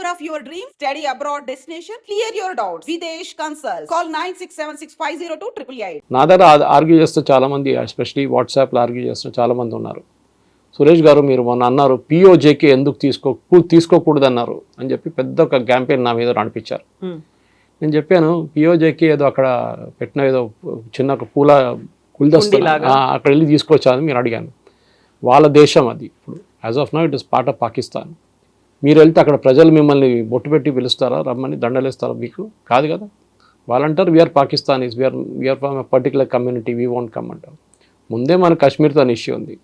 Career of your dreams. Study abroad destination. Clear your doubts. Videsh Consult. Call 9676502888. నా దగ్గర argue చేస్తూ చాలామంది, especially వాట్సాప్లో ఆర్గ్యూ చేస్తూ చాలామంది ఉన్నారు. సురేష్ గారు మీరు మొన్న అన్నారు పిఓజేకి ఎందుకు తీసుకోకూడదు అన్నారు అని చెప్పి పెద్ద ఒక క్యాంపెయిన్ నా మీద నడిపించారు. నేను చెప్పాను పిఓజేకి ఏదో అక్కడ పెట్టిన ఏదో చిన్న పూల గుల్దస్తా అక్కడ వెళ్ళి తీసుకోవచ్చా అని మీరు అడిగాను. వాళ్ళ దేశం అది. ఇప్పుడు as of now it is part of Pakistan. మీరు వెళ్తే అక్కడ ప్రజలు మిమ్మల్ని బొట్టు పెట్టి పిలుస్తారా, రమ్మని దండలేస్తారా? మీకు కాదు కదా. వాళ్ళంటారు we are Pakistanis, we are from a particular community, we won't come అంటారు. ముందే మన కాశ్మీర్తో ఇష్యూ ఉంది.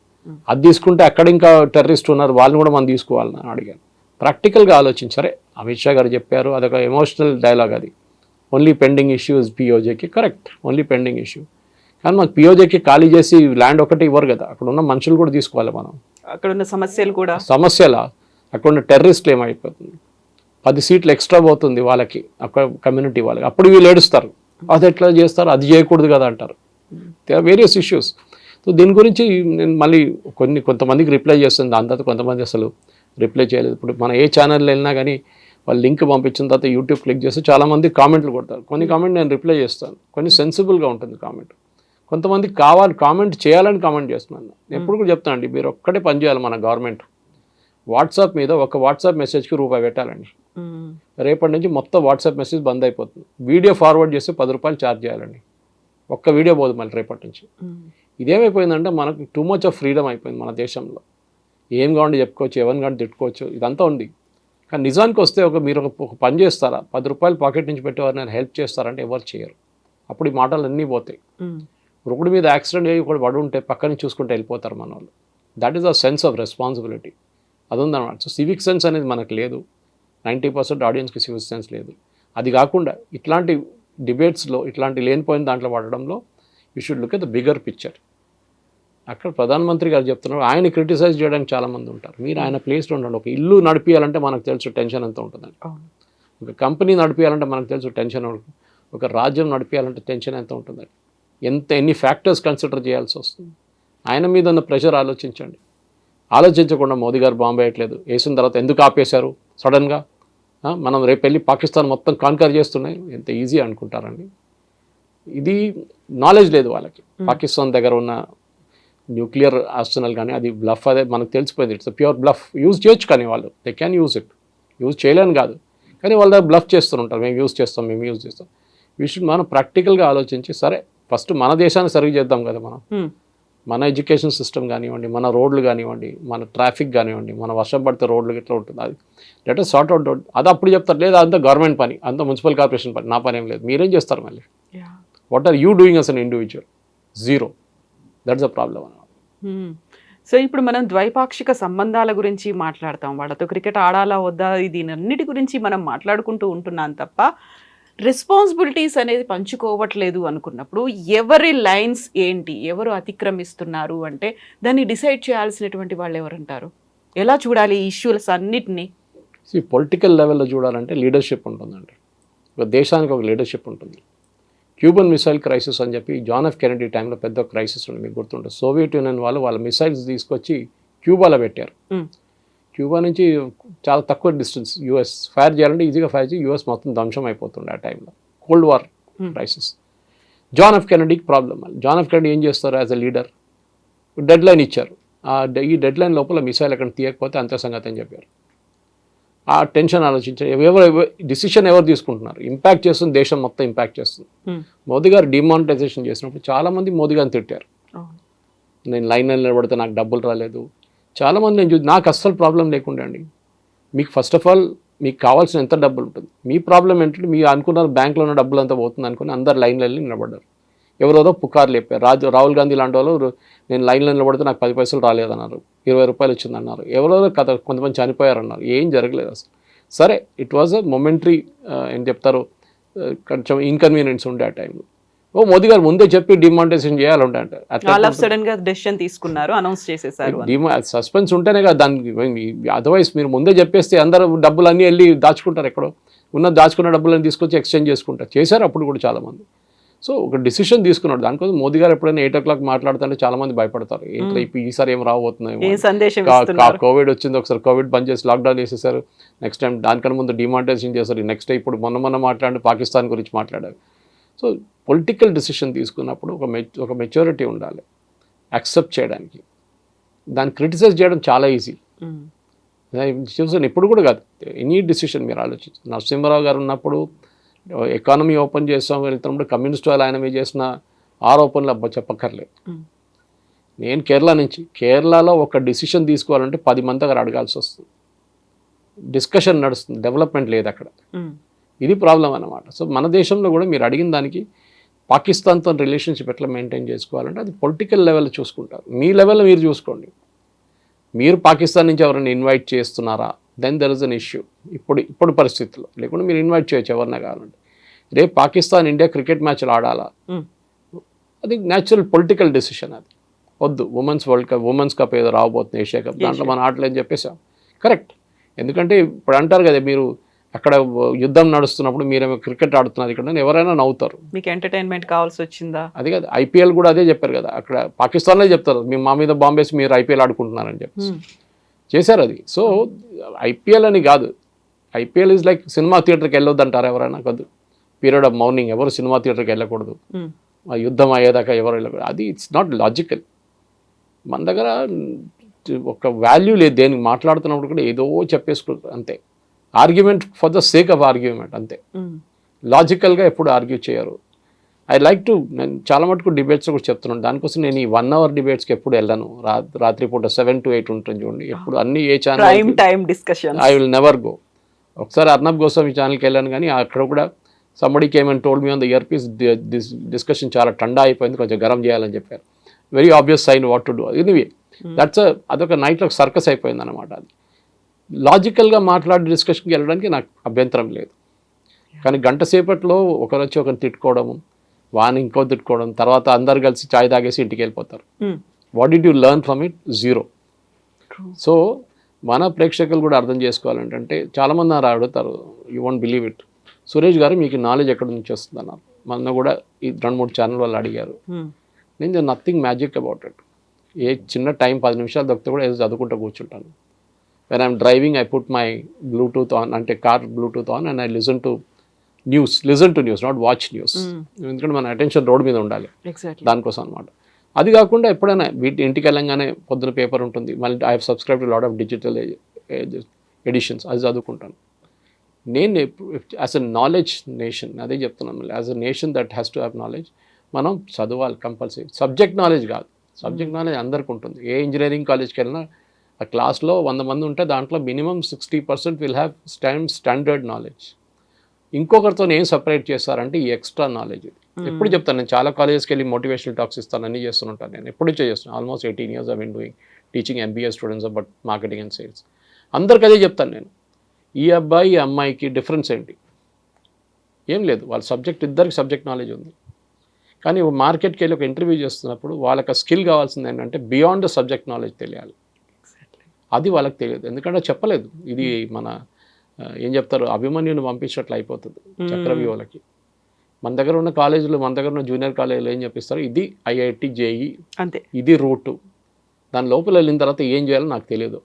అది తీసుకుంటే అక్కడ ఇంకా టెర్రరిస్ట్ ఉన్నారు, వాళ్ళని కూడా మనం తీసుకోవాలని అడిగాను. ప్రాక్టికల్గా ఆలోచించారే. అమిత్ షా గారు చెప్పారు, అదొక ఎమోషనల్ డైలాగ్. అది ఓన్లీ పెండింగ్ ఇష్యూ ఇస్ పిఓజేకి. Correct, only pending issue. కానీ మనకు పిఓజేకి ఖాళీ చేసి ల్యాండ్ ఒకటి ఇవ్వరు కదా, అక్కడ ఉన్న మనుషులు కూడా తీసుకోవాలి మనం. అక్కడ ఉన్న సమస్యలు కూడా అక్కడ ఉన్న టెర్రరిస్టులు ఏమైపోతుంది, 10 సీట్లు ఎక్స్ట్రా పోతుంది వాళ్ళకి, అక్కడ కమ్యూనిటీ వాళ్ళకి. అప్పుడు వీళ్ళు ఏడుస్తారు, అది ఎట్లా చేస్తారు, అది చేయకూడదు కదా అంటారు. They are various issues. So దీని గురించి నేను మళ్ళీ కొంతమందికి రిప్లై చేస్తుంది, దాని తర్వాత కొంతమంది అసలు రిప్లై చేయలేదు. ఇప్పుడు మన ఏ ఛానల్లో వెళ్ళినా కానీ వాళ్ళు లింక్ పంపించిన తర్వాత యూట్యూబ్ క్లిక్ చేస్తే చాలామంది కామెంట్లు కొడతారు. కొన్ని కామెంట్ నేను రిప్లై చేస్తాను, కొన్ని సెన్సిబుల్గా ఉంటుంది కామెంట్. కొంతమంది కామెంట్ చేయాలని కామెంట్ చేస్తున్నాను. ఎప్పుడు కూడా చెప్తాను అండి, మీరు ఒక్కటే పని చేయాలి. మన గవర్నమెంట్ వాట్సాప్ మీద ఒక వాట్సాప్ మెసేజ్కి రూపాయి పెట్టాలండి. రేపటి నుంచి మొత్తం వాట్సాప్ మెసేజ్ బంద్ అయిపోతుంది. వీడియో ఫార్వర్డ్ చేస్తే 10 రూపాయలు ఛార్జ్ చేయాలండి. ఒక్క వీడియో పోదు మళ్ళీ రేపటి నుంచి. ఇదేమైపోయిందంటే మనకు టూ మచ్ ఆఫ్ ఫ్రీడమ్ అయిపోయింది మన దేశంలో. ఏం కావాలంటే చెప్పుకోవచ్చు, ఎవరిని కానీ తిట్టుకోవచ్చు, ఇదంతా ఉంది. కానీ నిజానికి వస్తే మీరు ఒక పని చేస్తారా, 10 రూపాయలు పాకెట్ నుంచి పెట్టేవారు నేను హెల్ప్ చేస్తారంటే ఎవరు చేయరు. అప్పుడు ఈ మాటలు అన్నీ పోతాయి. ఒకటి మీద యాక్సిడెంట్ అయ్యి ఒకటి పడి ఉంటే పక్కన చూసుకుంటే వెళ్ళిపోతారు మన వాళ్ళు. That is a sense of responsibility. అది ఉందన్నమాట. సో సివిక్ సెన్స్ అనేది మనకు లేదు. 90% ఆడియన్స్కి సివిక్ సెన్స్ లేదు. అది కాకుండా ఇట్లాంటి డిబేట్స్లో ఇట్లాంటి లేనిపోయిన దాంట్లో పడడంలో you should look at the bigger picture. అక్కడ ప్రధానమంత్రి గారు చెప్తున్నారు, ఆయన క్రిటిసైజ్ చేయడానికి చాలామంది ఉంటారు. మీరు ఆయన ప్లేస్లో ఉండండి. ఒక ఇల్లు నడిపించాలంటే మనకు తెలుసు టెన్షన్ ఎంత ఉంటుందని. ఒక కంపెనీ నడిపించాలంటే మనకు తెలుసు టెన్షన్ ఉంటుంది. ఒక రాజ్యం నడిపించాలంటే టెన్షన్ ఎంత ఉంటుందని. ఎన్ని ఫ్యాక్టర్స్ కన్సిడర్ చేయాల్సి వస్తుంది. ఆయన మీద ఉన్న ప్రెషర్ ఆలోచించండి. ఆలోచించకుండా మోదీ గారు బాంబే వేయట్లేదు, వేసిన తర్వాత ఎందుకు ఆపేశారు సడన్గా? మనం రేపు వెళ్ళి పాకిస్తాన్ మొత్తం కాన్కర్ చేస్తున్నాయి, ఎంత ఈజీ అనుకుంటారండి. ఇది నాలెడ్జ్ లేదు వాళ్ళకి. పాకిస్తాన్ దగ్గర ఉన్న న్యూక్లియర్ ఆర్సెనల్ కానీ అది బ్లఫ్, అదే మనకు తెలిసిపోయింది. It's pure bluff. యూజ్ చేయొచ్చు కానీ వాళ్ళు they can use it. Use చేయలేని కాదు, కానీ వాళ్ళ దగ్గర బ్లఫ్ చేస్తుంటారు. మేము యూజ్ చేస్తాం. మనం ప్రాక్టికల్గా ఆలోచించి సరే ఫస్ట్ మన దేశాన్ని సర్వ్ చేద్దాం కదా మనం. మన ఎడ్యుకేషన్ సిస్టమ్ కానివ్వండి, మన రోడ్లు కానివ్వండి, మన ట్రాఫిక్ కానివ్వండి, మన వర్షం పడితే రోడ్లు ఇట్లా ఉంటుంది. అది లెట్ us సార్ట్ అవుట్. అది అప్పుడు చెప్తారు, లేదా అంతా గవర్నమెంట్ పని, అంతా మున్సిపల్ కార్పొరేషన్ పని, నా పని ఏం లేదు. మీరేం చేస్తారు మళ్ళీ? What are you doing as an individual? Zero. That's a problem అన్నమాట. సో ఇప్పుడు మనం ద్వైపాక్షిక సంబంధాల గురించి మాట్లాడతాం, వాళ్ళతో క్రికెట్ ఆడాలా వద్దా, దీనన్నిటి గురించి మనం మాట్లాడుకుంటూ ఉంటున్నాం తప్ప రెస్పాన్సిబిలిటీస్ అనేది పంచుకోవట్లేదు అనుకున్నప్పుడు ఎవరి లైన్స్ ఏంటి, ఎవరు అతిక్రమిస్తున్నారు అంటే దాన్ని డిసైడ్ చేయాల్సినటువంటి వాళ్ళు ఎవరంటారు? ఎలా చూడాలి ఈ ఇష్యూస్ అన్నిటినీ? పొలిటికల్ లెవెల్లో చూడాలంటే లీడర్షిప్ ఉంటుందండి. ఒక దేశానికి ఒక లీడర్షిప్ ఉంటుంది. క్యూబన్ మిసైల్ క్రైసిస్ అని చెప్పి జాన్ ఎఫ్ కెనడీ టైంలో పెద్ద క్రైసిస్ ఉంది, మీకు గుర్తుంటుంది. సోవియట్ యూనియన్ వాళ్ళ మిసైల్స్ తీసుకొచ్చి క్యూబాలో పెట్టారు. క్యూబా నుంచి చాలా తక్కువ డిస్టెన్స్ యూఎస్ ఫైర్ చేయాలంటే ఈజీగా ఫైర్ చేసి యూఎస్ మొత్తం ధ్వంసం అయిపోతుండే ఆ టైంలో. Cold war crisis. John F కెనడీకి ప్రాబ్లం. జాన్ ఎఫ్ కెనడీ ఏం చేస్తారు? As a leader dead line ఇచ్చారు. ఈ డెడ్ లైన్ లోపల మిసైల్ ఎక్కడ తీయకపోతే అంతే సంగతి అని చెప్పారు. ఆ టెన్షన్ ఆలోచించారు. డిసిషన్ ఎవరు తీసుకుంటున్నారు? ఇంపాక్ట్ చేస్తుంది, దేశం మొత్తం ఇంపాక్ట్ చేస్తుంది. మోదీ గారు డిమానిటైజేషన్ చేసినప్పుడు చాలామంది మోదీ గారిని తిట్టారు. నేను లైన్ నిలబడితే నాకు డబ్బులు రాలేదు. చాలామంది నేను నాకు అస్సలు ప్రాబ్లం లేకుండా అండి. మీకు ఫస్ట్ ఆఫ్ ఆల్ మీకు కావాల్సిన ఎంత డబ్బులు ఉంటుంది, మీ ప్రాబ్లం ఏంటంటే మీరు అనుకున్నారు బ్యాంకులో ఉన్న డబ్బులు అంతా పోతుంది అనుకుని అందరు లైన్లో వెళ్ళి నిలబడ్డారు. ఎవరెవరో పుకార్లు చెప్పారు. రాహుల్ గాంధీ లాంటి వాళ్ళు నేను లైన్లో నిలబడితే నాకు 10 పైసలు రాలేదన్నారు, 20 రూపాయలు వచ్చిందన్నారు. ఎవరెవరో కొంతమంది చనిపోయారన్నారు. ఏం జరగలేదు అసలు. సరే, ఇట్ వాజ్ అ మొమెంటరీ ఏం చెప్తారు, కొంచెం ఇన్కన్వీనియన్స్ ఉండే ఆ టైంలో. మోదీ గారు ముందే చెప్పి డిమానిటైజేషన్ చేయాలంటే సస్పెన్స్ ఉంటేనే కదా దానికి. అదర్వైజ్ మీరు ముందే చెప్పేస్తే అందరూ డబ్బులు అన్నీ వెళ్ళి దాచుకుంటారు. ఎక్కడో దాచుకున్న డబ్బులన్నీ తీసుకొచ్చి ఎక్స్చేంజ్ చేసుకుంటారు. చేశారు అప్పుడు కూడా చాలామంది. సో ఒక డిసిషన్ తీసుకున్నాడు. దానికోసం మోదీ గారు ఎప్పుడైనా 8 o'clock మాట్లాడుతుంటే చాలా మంది భయపడతారు. ఏంటో ఇప్పుడు ఈసారి ఏం రాబోతున్నాయి, ఏ సందేశం ఇస్తున్నారు? కోవిడ్ వచ్చింది, ఒకసారి కోవిడ్ బంద్ చేసి లాక్డౌన్ చేసేసారు. నెక్స్ట్ టైం దానికన్నా ముందు డిమానిటైజేషన్ చేశారు. నెక్స్ట్ ఇప్పుడు మొన్న మాట్లాడి పాకిస్తాన్ గురించి మాట్లాడారు. సో పొలిటికల్ డిసిషన్ తీసుకున్నప్పుడు ఒక మెచ్యూరిటీ ఉండాలి యాక్సెప్ట్ చేయడానికి. దాన్ని క్రిటిసైజ్ చేయడం చాలా ఈజీ. చూసాను ఇప్పుడు కూడా కాదు, ఎనీ డిసిషన్ మీరు ఆలోచించి. నరసింహారావు గారు ఉన్నప్పుడు ఎకానమీ ఓపెన్ చేస్తాం వెళ్తున్నప్పుడు కమ్యూనిస్ట్ వాళ్ళు ఆయన మీద చేసిన ఆరోపణలు అబ్బా చెప్పక్కర్లేదు. నేను కేరళలో ఒక డిసిషన్ తీసుకోవాలంటే 10 మంది దగ్గర అడగాల్సి వస్తుంది. డిస్కషన్ నడుస్తుంది, డెవలప్మెంట్ లేదు అక్కడ. ఇది ప్రాబ్లం అన్నమాట. సో మన దేశంలో కూడా మీరు అడిగిన దానికి పాకిస్తాన్తో రిలేషన్షిప్ ఎట్లా మెయింటైన్ చేసుకోవాలంటే అది పొలిటికల్ లెవెల్లో చూసుకుంటారు. మీ లెవెల్లో మీరు చూసుకోండి. మీరు పాకిస్తాన్ నుంచి ఎవరైనా ఇన్వైట్ చేస్తున్నారా, then there is an issue. ఇప్పుడు పరిస్థితుల్లో లేకుంటే మీరు ఇన్వైట్ చేయొచ్చు ఎవరినా కావాలంటే. రేపు పాకిస్తాన్ ఇండియా క్రికెట్ మ్యాచ్లు ఆడాలా, అది న్యాచురల్ పొలిటికల్ డెసిషన్. అది వద్దు, ఉమెన్స్ కప్ ఏదో రాబోతుంది, ఏషియా కప్, దాంట్లో మన ఆటలేని చెప్పేసాం. కరెక్ట్. ఎందుకంటే ఇప్పుడు అంటారు కదా, మీరు అక్కడ యుద్ధం నడుస్తున్నప్పుడు మీరేమో క్రికెట్ ఆడుతున్నారు ఇక్కడ, ఎవరైనా నవ్వుతారు. మీకు ఎంటర్టైన్మెంట్ కావాల్సి వచ్చిందా? అది కాదు, ఐపీఎల్ కూడా అదే చెప్పారు కదా, అక్కడ పాకిస్తాన్లో చెప్తారు మా మీద బాంబేసి మీరు ఐపీఎల్ ఆడుకుంటున్నారని చెప్పి చేశారు అది. సో ఐపీఎల్ అని కాదు, ఐపీఎల్ ఈజ్ లైక్ సినిమా థియేటర్కి వెళ్ళొద్దు అంటారు ఎవరైనా. కాదు, పీరియడ్ ఆఫ్ మౌర్నింగ్ ఎవరు సినిమా థియేటర్కి వెళ్ళకూడదు, ఆ యుద్ధం అయ్యేదాకా ఎవరు వెళ్ళకూడదు. అది ఇట్స్ నాట్ లాజికల్. మన దగ్గర ఒక వాల్యూ లేదు, దేనికి మాట్లాడుతున్నప్పుడు కూడా ఏదో చెప్పేసుకుంటారు అంతే. Argument for the sake of argument అంతే. లాజికల్గా ఎప్పుడు ఆర్గ్యూ చేయరు. ఐ లైక్ టు, నేను చాలా మటుకు డిబేట్స్ కూడా చెప్తున్నాను. దానికోసం నేను ఈ 1 hour డిబేట్స్కి ఎప్పుడు వెళ్ళను. రాత్రిపూట 7 to 8 ఉంటుంది చూడండి, ఎప్పుడు అన్ని ఏ channel I will never go. ఒకసారి అర్నబ్ గోస్వామి ఛానల్కి వెళ్ళాను, కానీ అక్కడ కూడా somebody came and told me on the earpiece, this discussion చాలా టండా అయిపోయింది, కొంచెం గరం చేయాలని చెప్పారు. Very obvious sign what to do. Anyway అదొక నైట్లో సర్కస్ అయిపోయింది అనమాట. అది లాజికల్గా మాట్లాడి డిస్కషన్కి వెళ్ళడానికి నాకు అభ్యంతరం లేదు. కానీ గంట సేపట్లో ఒకరు వచ్చి ఒకరిని తిట్టుకోవడము, వాని ఇంకో తిట్టుకోవడం, తర్వాత అందరు కలిసి చాయ్ తాగేసి ఇంటికి వెళ్ళిపోతారు. What did you learn from it? Zero. So మన ప్రేక్షకులు కూడా అర్థం చేసుకోవాలంటే, చాలామంది అడుగుతారు, you won't believe it, Suresh గారు మీకు నాలెడ్జ్ ఎక్కడ నుంచి వస్తుంది అన్నారు. మొన్న కూడా ఈ 2-3 ఛానల్ వాళ్ళు అడిగారు. నేను నథింగ్ మ్యాజిక్ అబౌట్ ఇట్. ఏ చిన్న టైం 10 నిమిషాలు దొరికితే కూడా ఏదో చదువుకుంటూ కూర్చుంటాను. When I'm driving I put my bluetooth on, అంటే car bluetooth on, and I listen to news, not watch news. ఎందుకంటే మన అటెన్షన్ రోడ్ మీద ఉండాలి, దానికోసం అనమాట. అది కాకుండా ఎప్పుడైనా ఇంటికి వెళ్ళంగానే పొద్దున పేపర్ ఉంటుంది, మళ్ళీ I have subscribe to lot of digital editions, అది చదువుకుంటాను. నేను యాజ్ అ నాలెడ్జ్ నేషన్, అదే చెప్తున్నాను మళ్ళీ, as a nation that has to have knowledge. మనం చదవాలి కంపల్సరీ. సబ్జెక్ట్ నాలెడ్జ్ కాదు, సబ్జెక్ట్ నాలెడ్జ్ అందరికి ఉంటుంది. ఏ ఇంజనీరింగ్ కాలేజ్కి వెళ్ళినా ఆ క్లాస్లో 100 మంది ఉంటే దాంట్లో minimum 60% will have standard knowledge. ఇంకొకరితో ఏం సపరేట్ చేస్తారంటే ఈ ఎక్స్ట్రా నాలెడ్జ్. ఎప్పుడు చెప్తాను, నేను చాలా కాలేజెస్కి వెళ్ళి మోటివేషనల్ టాక్స్ ఇస్తాను, అన్నీ చేస్తుంటాను. నేను ఎప్పుడు చేస్తున్నాను, almost 18 years I been doing teaching MBA students about marketing and sales. అందరికి అదే చెప్తాను నేను, ఈ అబ్బాయి ఈ అమ్మాయికి డిఫరెన్స్ ఏంటి? ఏం లేదు, వాళ్ళ సబ్జెక్ట్, ఇద్దరికి సబ్జెక్ట్ నాలెడ్జ్ ఉంది. కానీ మార్కెట్కి వెళ్ళి ఒక ఇంటర్వ్యూ చేస్తున్నప్పుడు వాళ్ళకి స్కిల్ కావాల్సింది ఏంటంటే బియాండ్ ద సబ్జెక్ట్ నాలెడ్జ్ తెలియాలి. అది వాళ్ళకి తెలియదు, ఎందుకంటే చెప్పలేదు. ఇది మన ఏం చెప్తారు, అభిమన్యుని పంపించినట్లు అయిపోతుంది చక్రవ్యూహలకి. మన దగ్గర ఉన్న కాలేజీలు, మన దగ్గర ఉన్న జూనియర్ కాలేజీలు ఏం చెప్పిస్తారు, ఇది IIT JEE అంతే, ఇది రూటు. దాని లోపల వెళ్ళిన తర్వాత ఏం చేయాలో నాకు తెలియదు,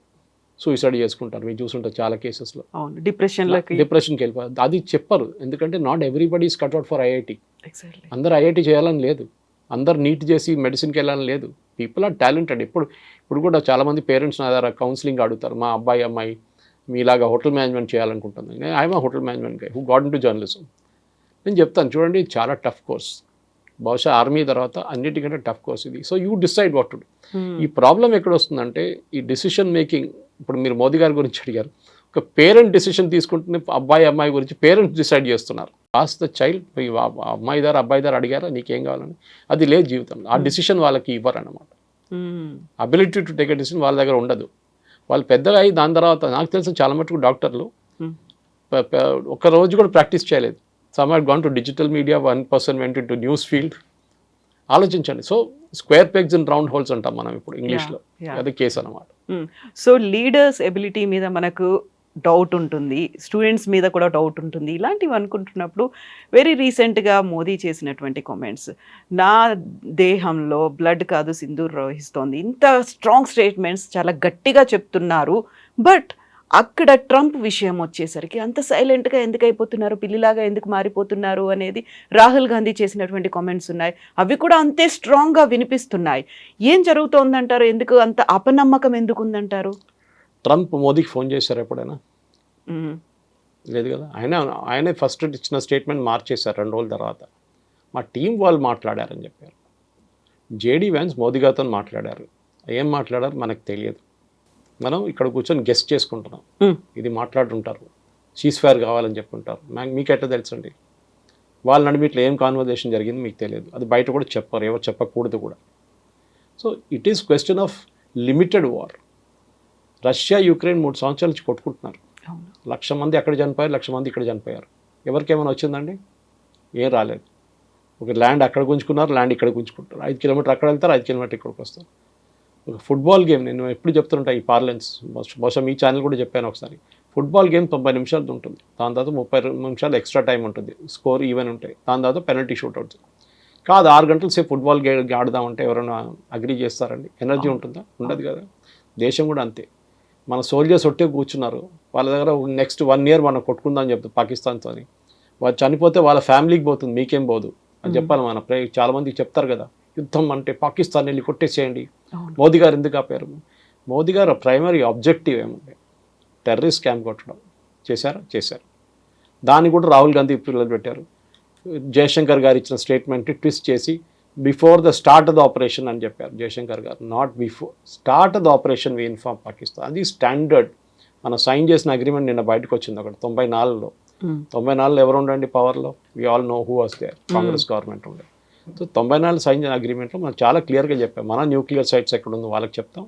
సూసైడ్ చేసుకుంటారు. మీరు చూసుంటారు చాలా కేసెస్లో, డిప్రెషన్కి వెళ్ళిపోతారు. అది చెప్పరు, ఎందుకంటే not everybody is cutout for IIT. అందరు IIT చేయాలని లేదు, అందరు నీట్ చేసి మెడిసిన్కి వెళ్ళాలని లేదు. People are talented. ఇప్పుడు కూడా చాలామంది పేరెంట్స్ నా దగ్గర కౌన్సిలింగ్ అడుగుతారు, మా అబ్బాయి అమ్మాయి మీలాగా హోటల్ మేనేజ్మెంట్ చేయాలనుకుంటుంది. ఐఎమ్ ఆ hotel management guy who got into journalism. నేను చెప్తాను, చూడండి చాలా టఫ్ కోర్స్, బహుశా ఆర్మీ తర్వాత అన్నిటికంటే టఫ్ కోర్స్ ఇది. So you decide what to do. ఈ ప్రాబ్లం ఎక్కడ వస్తుందంటే ఈ డిసిషన్ మేకింగ్. ఇప్పుడు మీరు మోదీ గారి గురించి అడిగారు, ఒక పేరెంట్ డిసిషన్ తీసుకుంటున్న అబ్బాయి అమ్మాయి గురించి పేరెంట్స్ డిసైడ్ చేస్తున్నారు. ఆస్ ద చైల్డ్, అమ్మాయి దారు అబ్బాయి దారు అడిగారా నీకేం కావాలని, అది లేదు జీవితంలో. ఆ డిసిషన్ వాళ్ళకి ఇవ్వరు అన్నమాట. Ability to take a decision వాళ్ళ దగ్గర ఉండదు. వాళ్ళు పెద్దగా అయ్యి దాని తర్వాత నాకు తెలిసిన చాలా మటుకు డాక్టర్లు ఒక రోజు కూడా ప్రాక్టీస్ చేయలేదు. Some had gone to digital media, 1% went into news field. ఆలోచించండి. So square pegs and round holes అంటాం మనం ఇప్పుడు ఇంగ్లీష్లో, అది కేసు అనమాట. సో లీడర్స్ ఎబిలిటీ మీద మనకు డౌట్ ఉంటుంది, స్టూడెంట్స్ మీద కూడా డౌట్ ఉంటుంది. ఇలాంటివి అనుకుంటున్నప్పుడు వెరీ రీసెంట్గా మోదీ చేసినటువంటి కామెంట్స్, నా దేహంలో బ్లడ్ కాదు సింధూర్ ప్రవహిస్తోంది, ఇంత స్ట్రాంగ్ స్టేట్మెంట్స్ చాలా గట్టిగా చెప్తున్నారు. బట్ అక్కడ ట్రంప్ విషయం వచ్చేసరికి అంత సైలెంట్గా ఎందుకు అయిపోతున్నారు, పిల్లిలాగా ఎందుకు మారిపోతున్నారు అనేది రాహుల్ గాంధీ చేసినటువంటి కామెంట్స్ ఉన్నాయి. అవి కూడా అంతే స్ట్రాంగ్గా వినిపిస్తున్నాయి. ఏం జరుగుతోందంటారు? ఎందుకు అంత అపనమ్మకం ఎందుకు ఉందంటారు? ట్రంప్ మోదీకి ఫోన్ చేశారు ఎప్పుడైనా? మ్మ్. లేదు కదా. ఆయనే ఫస్ట్ ఇచ్చిన స్టేట్మెంట్ మార్చేశారు 2 రోజుల తర్వాత. మా టీం వాళ్ళు మాట్లాడారని చెప్పారు. జేడీ వ్యాన్స్ మోదీ గారితో మాట్లాడారు. ఏం మాట్లాడారు మనకు తెలియదు. మనం ఇక్కడ కూర్చొని గెస్ట్ చేసుకుంటున్నాం. ఇది మాట్లాడుంటారు, సీజ్ ఫైర్ కావాలని చెప్పుంటారు. మీకు ఎట్లా తెలుసండి? వాళ్ళ నడిమి ఇట్లా ఏం కాన్వర్జేషన్ జరిగింది మీకు తెలియదు. అది బయట కూడా చెప్పరు, ఎవరు చెప్పకూడదు కూడా. So it is question of limited war. Russia Ukraine 3 సంవత్సరాల నుంచి కొట్టుకుంటున్నారు. 1,00,000 మంది అక్కడ చనిపోయారు, 1,00,000 మంది ఇక్కడ చనిపోయారు. ఎవరికి ఏమైనా వచ్చిందండి? ఏం రాలేదు. ఒక ల్యాండ్ అక్కడ గుంజుకున్నారు, ల్యాండ్ ఇక్కడ గుంజుకుంటారు. 5 కిలోమీటర్ అక్కడ వెళ్తారు, 5 కిలోమీటర్ ఇక్కడికి వస్తారు. ఒక ఫుట్బాల్ గేమ్ నేను ఎప్పుడు చెప్తుంటా ఈ పార్లెన్స్, బహుశా మీ ఛానల్ కూడా చెప్పాను ఒకసారి. ఫుట్బాల్ గేమ్ 90 నిమిషాలు ఉంటుంది. దాని తర్వాత 30 నిమిషాలు ఎక్స్ట్రా టైం ఉంటుంది, స్కోర్ ఈవెన్ ఉంటాయి. దాని తర్వాత పెనల్టీ షూట్అవుట్స్. కాదు 6 గంటల సేపు ఫుట్బాల్ ఆడదామంటే ఎవరైనా అగ్రీ చేస్తారండి? ఎనర్జీ ఉంటుందా? ఉండదు కదా. దేశం కూడా అంతే. మన సోల్జర్స్ ఒట్టే కూర్చున్నారు, వాళ్ళ దగ్గర నెక్స్ట్ 1 year మనం కొట్టుకుందామని చెప్తాం పాకిస్తాన్తో. వాళ్ళు చనిపోతే వాళ్ళ ఫ్యామిలీకి పోతుంది, మీకేం పోదు అని చెప్పాలి. మన చాలామందికి చెప్తారు కదా, యుద్ధం అంటే పాకిస్తాన్ వెళ్ళి కొట్టేసేయండి. మోదీ గారు ఎందుకు ఆపారు? మోదీ గారు ప్రైమరీ ఆబ్జెక్టివ్ ఏముంది? టెర్రరిస్ట్ క్యాంప్ కొట్టడం. చేశారు. దాన్ని కూడా రాహుల్ గాంధీ పిల్లలు పెట్టారు. జయశంకర్ గారు ఇచ్చిన స్టేట్మెంట్ ట్విస్ట్ చేసి before the start of the operation అని చెప్పారు జయశంకర్ గారు. Not before, start of the operation we inform Pakistan. అది స్టాండర్డ్. మనం సైన్ చేసిన అగ్రిమెంట్ నిన్న బయటకు వచ్చింది ఒకటి 94లో. 94లో ఎవరు ఉండండి పవర్లో? We all know who was there. Congress government ఉండే. సో 94 సైన్ చేసిన అగ్రిమెంట్లో మనం చాలా క్లియర్గా చెప్పాం, మన న్యూక్లియర్ సైట్స్ ఎక్కడ ఉందో వాళ్ళకి చెప్తాం.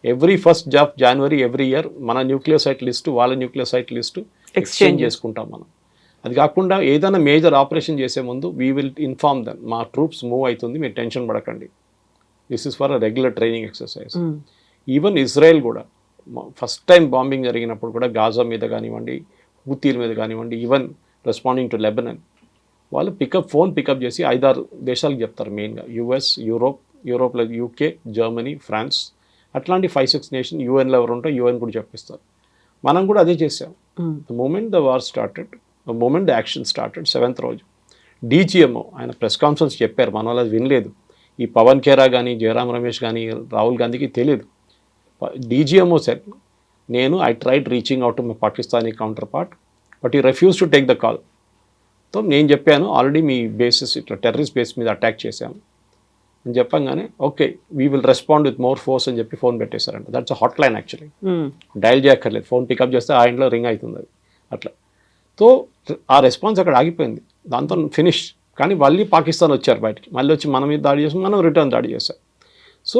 Every 1st of January every year మన న్యూక్లియర్ సైట్ లిస్టు, వాళ్ళ న్యూక్లియర్ సైట్ లిస్టు ఎక్స్చేంజ్ చేసుకుంటాం మనం. అది కాకుండా ఏదైనా మేజర్ ఆపరేషన్ చేసే ముందు వీ విల్ ఇన్ఫార్మ్ దెమ్, మా ట్రూప్స్ మూవ్ అవుతుంది, మీరు టెన్షన్ పడకండి. This is for a regular training exercise. Even Israel కూడా ఫస్ట్ టైం బాంబింగ్ జరిగినప్పుడు కూడా గాజా మీద కానివ్వండి, హూతీల మీద కానివ్వండి, ఈవెన్ రెస్పాండింగ్ టు లెబనన్, వాళ్ళు ఫోన్ పికప్ చేసి 5-6 దేశాలకు చెప్తారు. మెయిన్గా యుఎస్, యూరోప్లో UK, జర్మనీ, ఫ్రాన్స్, అట్లాంటి 5-6 నేషన్. యూఎన్లో ఎవరు ఉంటే యూఎన్ కూడా చెప్పిస్తారు. మనం కూడా అదే చేసాం. The moment the war started, the moment the action started, 7th రోజు DGMO ఆయన ప్రెస్ కాన్ఫరెన్స్ చెప్పారు. మన వాళ్ళు అది వినలేదు. ఈ పవన్ ఖేరా కానీ, జయరామ్ రమేష్ కానీ, రాహుల్ గాంధీకి తెలియదు. DGMO set, I tried reaching out to my Pakistani counter part but he refuse to take the call. So నేను చెప్పాను, ఆల్రెడీ మీ బేసెస్ ఇట్లా టెర్రరిస్ట్ బేస్ మీద అటాక్ చేశాము అని చెప్పంగానే okay we will respond with more force అని చెప్పి ఫోన్ పెట్టేశారంట. That's hot line actually. Dial చేయక్కర్లేదు, ఫోన్ పికప్ చేస్తే ఆ ఇంట్లో రింగ్ అవుతుంది అది అట్లా. సో ఆ రెస్పాన్స్ అక్కడ ఆగిపోయింది, దాంతో ఫినిష్. కానీ మళ్ళీ పాకిస్తాన్ వచ్చారు బయటికి, మళ్ళీ వచ్చి మన మీద దాడి చేసి మనం రిటర్న్ దాడి చేశాం. సో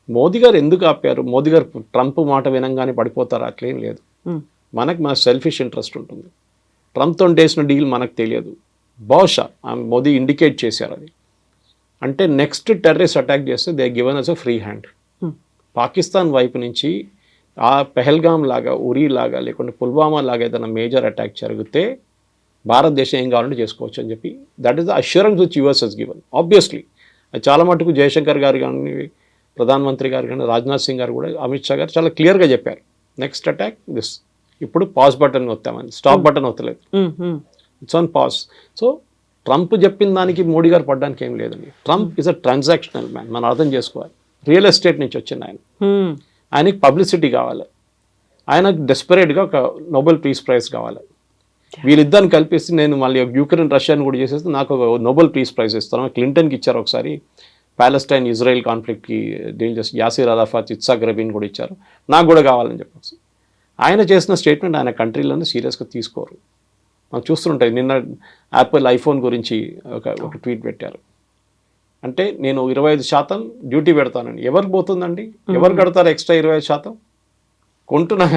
మోదీ గారు ఎందుకు ఆపారు? మోదీ గారు ట్రంప్ మాట వినంగానే పడిపోతారు అట్లేం లేదు. మన సెల్ఫిష్ ఇంట్రెస్ట్ ఉంటుంది. ట్రంప్తో చేసిన డీల్ మనకు తెలియదు. బహుశా మోదీ ఇండికేట్ చేశారు అది. అంటే నెక్స్ట్ టెర్రరిస్ట్ అటాక్ చేస్తే they given us a free hand. Pakistan వైపు నుంచి ఆ పెహల్గామ్ లాగా, ఉరీ లాగా, లేకుంటే పుల్వామా లాగా ఏదైనా మేజర్ అటాక్ జరిగితే భారతదేశం ఏం కావాలంటే చేసుకోవచ్చు అని చెప్పి that is the assurance which US has given. Obviously అది చాలా మటుకు జయశంకర్ గారు కానీ, ప్రధానమంత్రి గారు కానీ, రాజ్నాథ్ సింగ్ గారు కూడా, అమిత్ షా గారు చాలా క్లియర్గా చెప్పారు నెక్స్ట్ అటాక్ దిస్. ఇప్పుడు పాజ్ బటన్ వస్తామని, స్టాప్ బటన్ వస్తలేదు, it's on pause. So Trump చెప్పిన దానికి మోడీ గారు పడడానికి ఏం లేదండి. Trump is a transactional man, మనం అర్థం చేసుకోవాలి. రియల్ ఎస్టేట్ నుంచి వచ్చింది ఆయన. ఆయనకి పబ్లిసిటీ కావాలి, ఆయనకు డెస్పరేట్గా ఒక నోబెల్ పీస్ ప్రైజ్ కావాలి. వీళ్ళిద్దరిని కల్పిస్తే నేను మళ్ళీ యుక్రెయిన్ రష్యాని కూడా చేసేస్తే నాకు ఒక నోబెల్ పీస్ ప్రైజ్ ఇస్తాను. క్లింటన్కి ఇచ్చారు ఒకసారి, ప్యాలెస్టైన్ ఇజ్రాయెల్ కాన్ఫ్లిక్ట్కి డీల్ చేసి యాసిర్ అరాఫాత్, ఇత్సాక్ రబీన్ కూడా ఇచ్చారు. నాకు కూడా కావాలని చెప్పేసి ఆయన చేసిన స్టేట్మెంట్ ఆయన కంట్రీలోనే సీరియస్గా తీసుకోరు. మనం చూస్తుంటాయి. నిన్న యాపిల్ ఐఫోన్ గురించి ఒక ట్వీట్ పెట్టారు. అంటే నేను 25% డ్యూటీ పెడతానండి. ఎవరికి పోతుందండి? ఎవరు కడతారు ఎక్స్ట్రా 25%? కొంటున్నా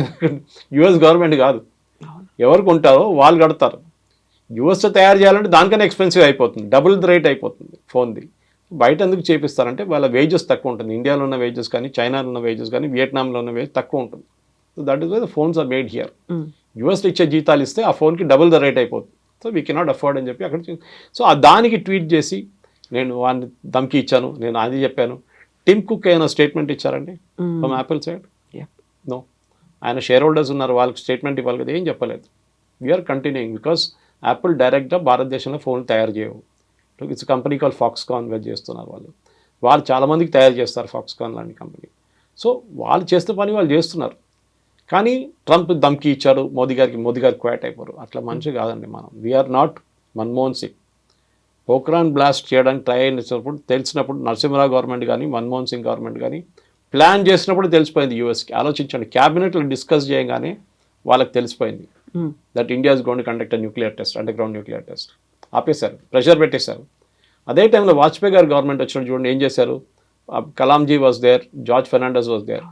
యుఎస్ గవర్నమెంట్ కాదు, ఎవరు కొంటారో వాళ్ళు కడతారు. యుఎస్లో తయారు చేయాలంటే దానికన్నా ఎక్స్పెన్సివ్ అయిపోతుంది, డబుల్ ద రేట్ అయిపోతుంది ఫోన్ది. బయట ఎందుకు చేపిస్తారంటే వాళ్ళ వేజెస్ తక్కువ ఉంటుంది. ఇండియాలో ఉన్న వేజెస్ కానీ, చైనాలో ఉన్న వేజెస్ కానీ, వియట్నాంలో ఉన్న వేజెస్ తక్కువ ఉంటుంది. So that is why the phones are made here. యూఎస్లో ఇచ్చే జీతాలు ఇస్తే ఆ ఫోన్కి డబుల్ ద రేట్ అయిపోతుంది. సో వీ కెనాట్ అఫోర్డ్ అని చెప్పి అక్కడ సో ఆ దానికి ట్వీట్ చేసి నేను వాడిని ధమ్కి ఇచ్చాను, నేను అది చెప్పాను. టిమ్ కుక్ ఏమైనా స్టేట్మెంట్ ఇచ్చారండి ఫ్రమ్ యాపిల్ సైడ్? నో. ఆయన షేర్ హోల్డర్స్ ఉన్నారు, వాళ్ళకి స్టేట్మెంట్ ఇవ్వాలి కదా, ఏం చెప్పలేదు. వీఆర్ కంటిన్యూయింగ్ బికాస్ యాపిల్ డైరెక్ట్గా భారతదేశంలో ఫోన్లు తయారు చేయవు. ఇట్స్ కంపెనీ కాల్ ఫాక్స్కాన్ చేస్తున్నారు వాళ్ళు చాలామందికి తయారు చేస్తారు ఫాక్స్కాన్ లాంటి కంపెనీ. సో వాళ్ళు చేస్తే పని వాళ్ళు చేస్తున్నారు. కానీ ట్రంప్ ధమ్కి ఇచ్చాడు మోదీ గారికి క్వాట్ అయిపోరు. అట్లా మనిషి కాదండి మనం. We're not Manmohan Singh. Pokhran blast చేయడానికి ట్రై అయినప్పుడు తెలిసినప్పుడు నరసింహరావు గవర్నమెంట్ కానీ మన్మోహన్ సింగ్ గవర్నమెంట్ కానీ ప్లాన్ చేసినప్పుడు తెలిసిపోయింది యూఎస్కి. ఆలోచించండి, క్యాబినెట్లో డిస్కస్ చేయగానే వాళ్ళకి తెలిసిపోయింది that India is going to conduct nuclear test, underground nuclear test. ఆపేశారు, ప్రెషర్ పెట్టేశారు. అదే టైంలో వాజ్పేయి గారి గవర్నమెంట్ వచ్చినప్పుడు చూడండి ఏం చేశారు. Kalam ji was there, George Fernandes was there.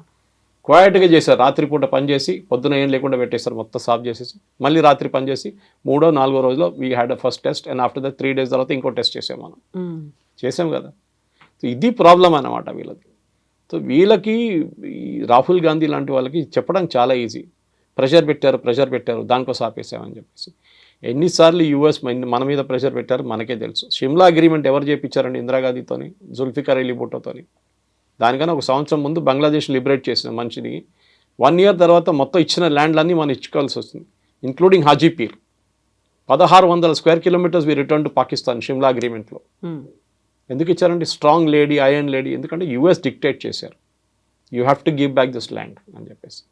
క్వైట్గా చేశారు, రాత్రిపూట పనిచేసి పొద్దున ఏం లేకుండా పెట్టేశారు, మొత్తం సాఫ్ చేసేసి మళ్ళీ రాత్రి పనిచేసి 3వ 4వ రోజులో we had a first test and after the 3 days తర్వాత ఇంకో టెస్ట్ చేసాం మనం. చేసాం కదా. సో ఇది ప్రాబ్లం అన్నమాట వీళ్ళది. సో వీళ్ళకి ఈ రాహుల్ గాంధీ లాంటి వాళ్ళకి చెప్పడానికి చాలా ఈజీ. ప్రెషర్ పెట్టారు దానికోసం ఆపేసామని చెప్పేసి. ఎన్నిసార్లు యూఎస్ మన మీద ప్రెషర్ పెట్టారు మనకే తెలుసు. షిమ్లా అగ్రిమెంట్ ఎవరు చేయించారండి? ఇందిరాగాంధీతోని, జుల్ఫికర్ అలీ భుట్టోతోని. దానికన్నా 1 సంవత్సరం ముందు బంగ్లాదేశ్ లిబరేట్ చేసిన మనిషిని 1 year తర్వాత మొత్తం ఇచ్చిన ల్యాండ్లన్నీ మనం ఇచ్చుకోవాల్సి వస్తుంది, including Haji Pir. 1600 square kilometers we return to Pakistan Shimla అగ్రిమెంట్లో. ఎందుకు ఇచ్చారండి? Strong lady, iron lady. ఎందుకంటే యూఎస్ డిక్టేట్ చేశారు, you have to give back this land అని చెప్పేసి.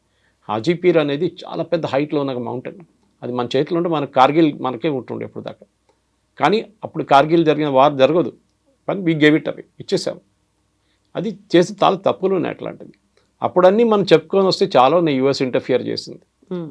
హాజీపీర్ అనేది చాలా పెద్ద హైట్లో ఉన్న మౌంటైన్. అది మన చేతిలో ఉంటే మన కార్గిల్ మనకే ఉంటుండే ఇప్పుడు దాకా. కానీ అప్పుడు కార్గిల్ జరిగిన వార్ జరగదు, కానీ వీ గేవ్ ఇట్ అవి ఇచ్చేసాం. అది చేసి చాలా తప్పులు ఉన్నాయి అట్లాంటివి. అప్పుడన్నీ మనం చెప్పుకొని వస్తే చాలా యూఎస్ ఇంటర్ఫియర్ చేసింది.